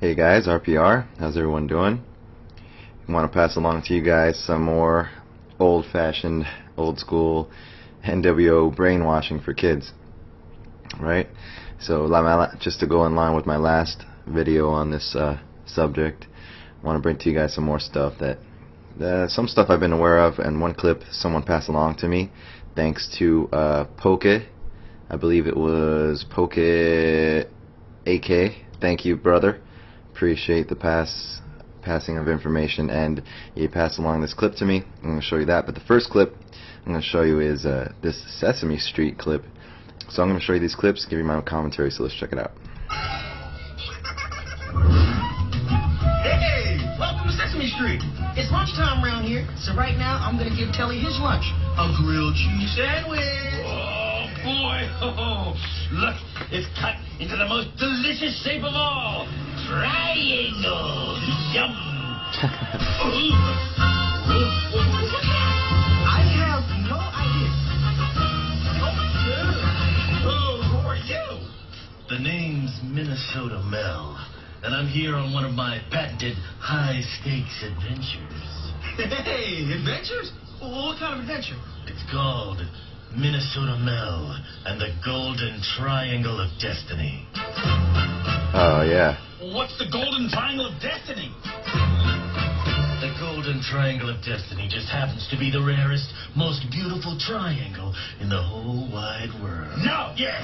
Hey guys, RPR, how's everyone doing? I want to pass along to you guys some more old-fashioned, old-school NWO brainwashing for kids, right? So just to go in line with my last video on this subject, I want to bring to you guys some more stuff some stuff I've been aware of, and one clip someone passed along to me thanks to Poke. I believe it was Poke AK. Thank you, brother. Appreciate the passing of information, and he passed along this clip to me. I'm going to show you that, but the first clip I'm going to show you is this Sesame Street clip. So I'm going to show you these clips, give you my commentary, so let's check it out. Hey, welcome to Sesame Street. It's lunchtime around here, so right now I'm going to give Telly his lunch, a grilled cheese sandwich. Oh, boy. Oh, look, it's cut into the most delicious shape of all. Triangle. Yum. I have no idea. Oh, who are you? The name's Minnesota Mel, and I'm here on one of my patented high-stakes adventures. Hey, adventures? What kind of adventure? It's called Minnesota Mel and the Golden Triangle of Destiny. Oh yeah. What's the Golden Triangle of Destiny? The Golden Triangle of Destiny just happens to be the rarest, most beautiful triangle in the whole wide world. No! Yes!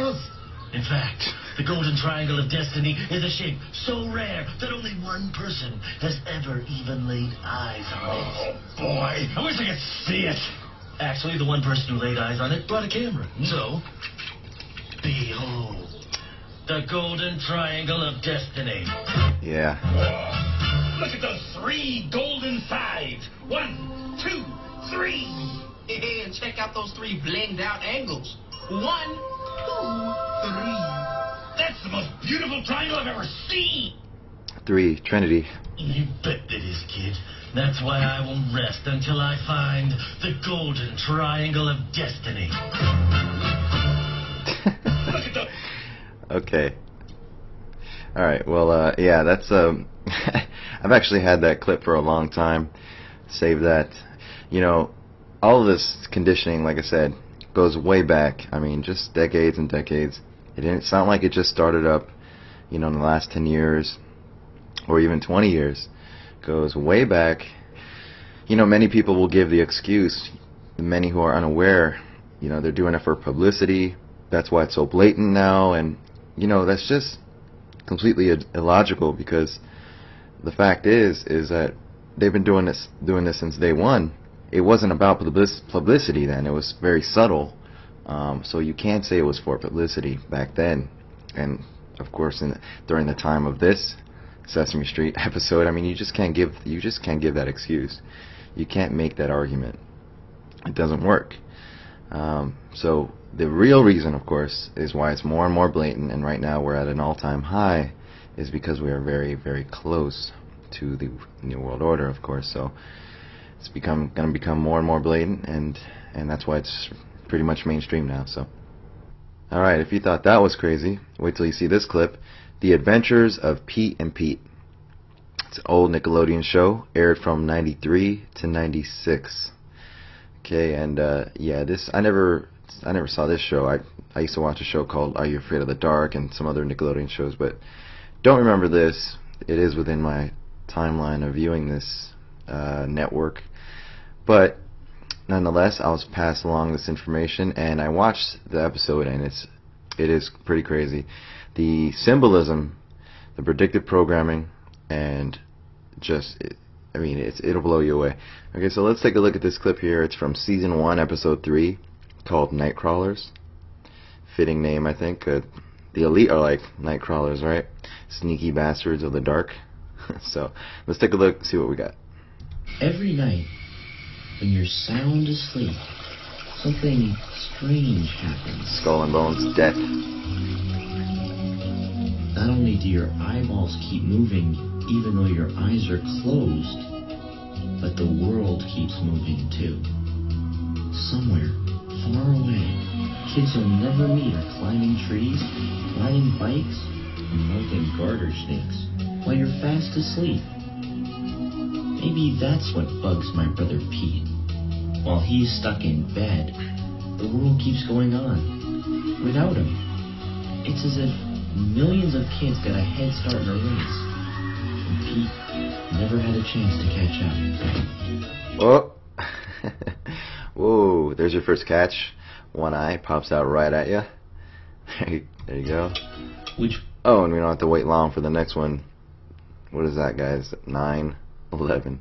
In fact, the Golden Triangle of Destiny is a shape so rare that only one person has ever even laid eyes on it. Oh, boy. I wish I could see it. Actually, the one person who laid eyes on it brought a camera. So, behold, the Golden Triangle of Destiny. Yeah. Look at those three golden sides. 1, 2, 3. Hey, and check out those three blinged out angles. 1, 2, 3. That's the most beautiful triangle I've ever seen. 3, Trinity. You bet it is, kid. That's why I won't rest until I find the Golden Triangle of Destiny. Look at the... Okay. Alright, well, yeah, that's, I've actually had that clip for a long time. Save that. You know, all of this conditioning, like I said, goes way back. I mean, just decades and decades. It didn't sound like it just started up, you know, in the last 10 years or even 20 years. It goes way back. You know, many people will give the excuse, many who are unaware, you know, they're doing it for publicity. That's why it's so blatant now, and you know, that's just completely illogical, because the fact is that they've been doing this since day one. It wasn't about publicity then. It was very subtle. So you can't say it was for publicity back then. And of course, during the time of this Sesame Street episode, I mean, you just can't give that excuse. You can't make that argument. It doesn't work. So the real reason, of course, is why it's more and more blatant, and right now we're at an all-time high, is because we are very, very close to the New World Order, of course. So it's going to become more and more blatant, and that's why it's pretty much mainstream now. So, all right, if you thought that was crazy, wait till you see this clip: The Adventures of Pete and Pete. It's an old Nickelodeon show, aired from '93 to '96. Okay, and yeah, I never saw this show. I used to watch a show called Are You Afraid of the Dark and some other Nickelodeon shows, but don't remember this. It is within my timeline of viewing this network, but nonetheless, I was passed along this information, and I watched the episode, and it is pretty crazy. The symbolism, the predictive programming, and just I mean, it'll blow you away. Okay, so let's take a look at this clip here. It's from season 1, episode 3, called Nightcrawlers. Fitting name, I think. The elite are like Nightcrawlers, right? Sneaky bastards of the dark. So let's take a look, see what we got. Every night, when you're sound asleep, something strange happens. Skull and Bones, death. Not only do your eyeballs keep moving, even though your eyes are closed, but the world keeps moving too. Somewhere, far away, kids you'll never meet are climbing trees, riding bikes, from melting garter snakes while you're fast asleep. Maybe that's what bugs my brother Pete. While he's stuck in bed, the world keeps going on. Without him, it's as if millions of kids got a head start in a race, and Pete never had a chance to catch up. Oh! Whoa, there's your first catch. One eye pops out right at you. There you go. Oh, and we don't have to wait long for the next one. What is that, guys? 9/11.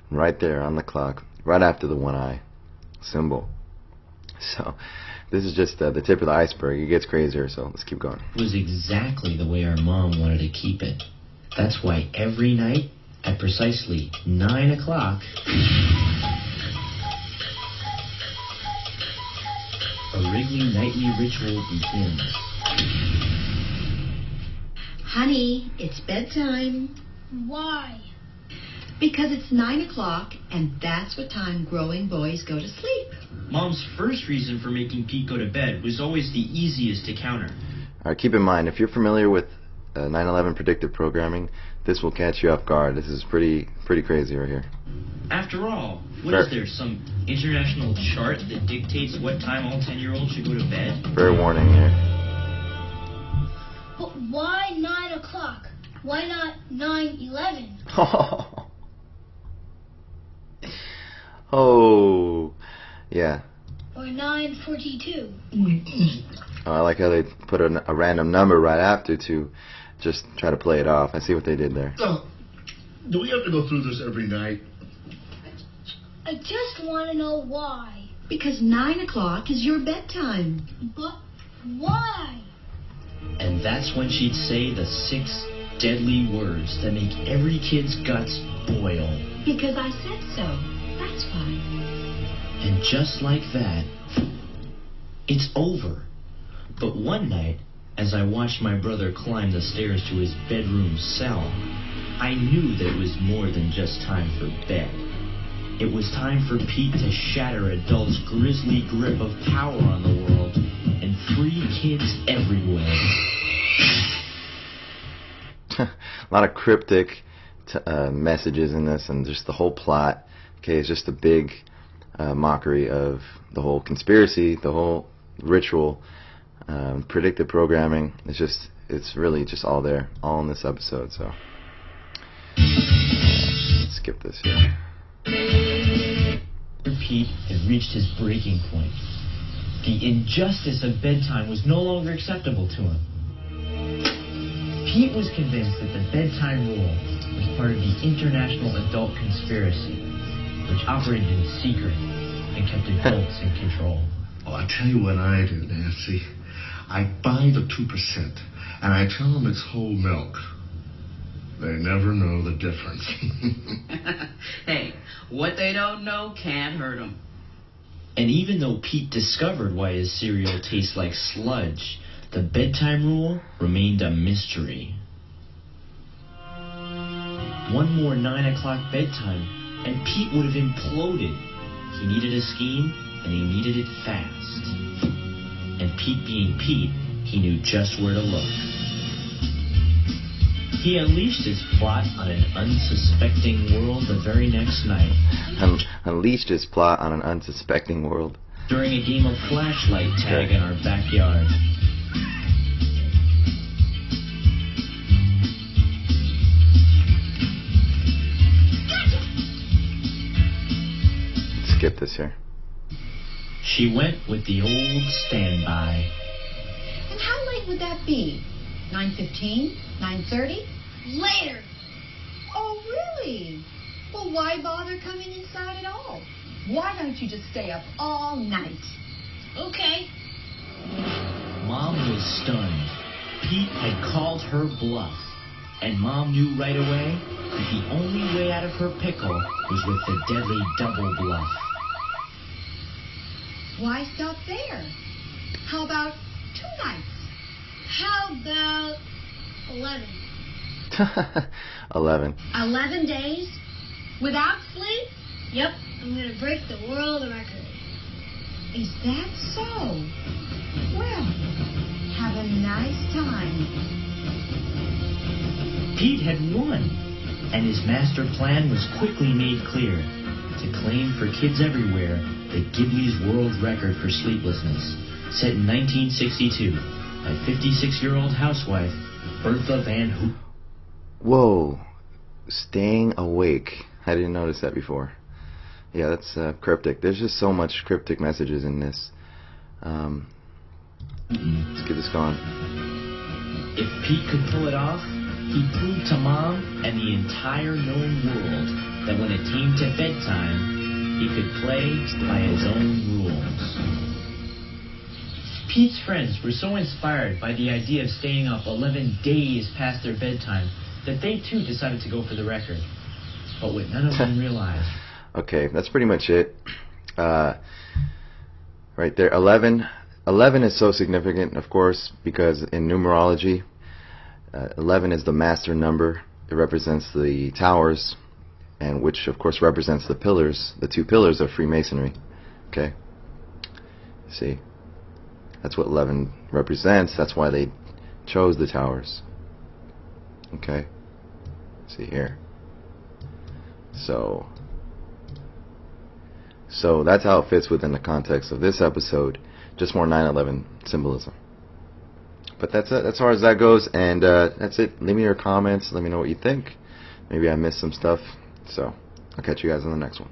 Right there on the clock, right after the one eye symbol. So, this is just the tip of the iceberg. It gets crazier, so let's keep going. It was exactly the way our mom wanted to keep it. That's why every night at precisely 9 o'clock, a Wrigley nightly ritual begins. Honey, it's bedtime. Why? Because it's 9 o'clock, and that's what time growing boys go to sleep. Mom's first reason for making Pete go to bed was always the easiest to counter. All right, keep in mind, if you're familiar with 9/11 predictive programming, this will catch you off guard. This is pretty crazy right here. After all, what is there, some international chart that dictates what time all 10-year-olds should go to bed? Fair warning here. But why 9 o'clock? Why not 9/11? Oh, yeah. Or 9:42? Oh, I like how they put a random number right after to just try to play it off. I see what they did there. Do we have to go through this every night? I just want to know why. Because 9 o'clock is your bedtime. But why? And that's when she'd say the 6 deadly words that make every kid's guts boil. Because I said so. That's why. And just like that, it's over. But one night, as I watched my brother climb the stairs to his bedroom cell, I knew that it was more than just time for bed. It was time for Pete to shatter adults' grisly grip of power on the world and free kids everywhere. A lot of cryptic messages in this, and just the whole plot. Okay, it's just a big mockery of the whole conspiracy, the whole ritual, predictive programming. It's really just all there, all in this episode. So let's skip this here. Pete had reached his breaking point. The injustice of bedtime was no longer acceptable to him. Pete was convinced that the bedtime rule was part of the international adult conspiracy, which operated in secret and kept adults in control. Oh, I tell you what I do, Nancy. I buy the 2%, and I tell them it's whole milk. They never know the difference. Hey, what they don't know can't hurt them. And even though Pete discovered why his cereal tastes like sludge, the bedtime rule remained a mystery. One more 9 o'clock bedtime, and Pete would have imploded. He needed a scheme, and he needed it fast. And Pete being Pete, he knew just where to look. He unleashed his plot on an unsuspecting world the very next night. Unleashed his plot on an unsuspecting world. During a game of flashlight tag in our backyard. Let's skip this here. She went with the old standby. And how late would that be? 9:15? 9:30? Later. Oh, really? Well, why bother coming inside at all? Why don't you just stay up all night? Okay. Mom was stunned. Pete had called her bluff. And Mom knew right away that the only way out of her pickle was with the deadly double bluff. Why stop there? How about 2 nights? How about 11? 11. 11 days? Without sleep? Yep, I'm going to break the world record. Is that so? Well, have a nice time. Pete had won, and his master plan was quickly made clear: to claim for kids everywhere the Ghibli's world record for sleeplessness, set in 1962 by 56-year-old housewife Bertha Van Hoop. Whoa. Staying awake. I didn't notice that before. Yeah, that's cryptic. There's just so much cryptic messages in this. Let's get this going. If Pete could pull it off, he proved to Mom and the entire known world that when it came to bedtime, he could play by his own rules. Pete's friends were so inspired by the idea of staying up 11 days past their bedtime that they too decided to go for the record. But what none of them realized... Okay, that's pretty much it. Right there, 11. 11 is so significant, of course, because in numerology, 11 is the master number. It represents the towers, and which, of course, represents the pillars, the two pillars of Freemasonry. Okay? See? That's what 11 represents. That's why they chose the towers. Okay? See here. So that's how it fits within the context of this episode. Just more 9/11 symbolism. But that's it. As far as that goes, and that's it. Leave me your comments. Let me know what you think. Maybe I missed some stuff. So I'll catch you guys on the next one.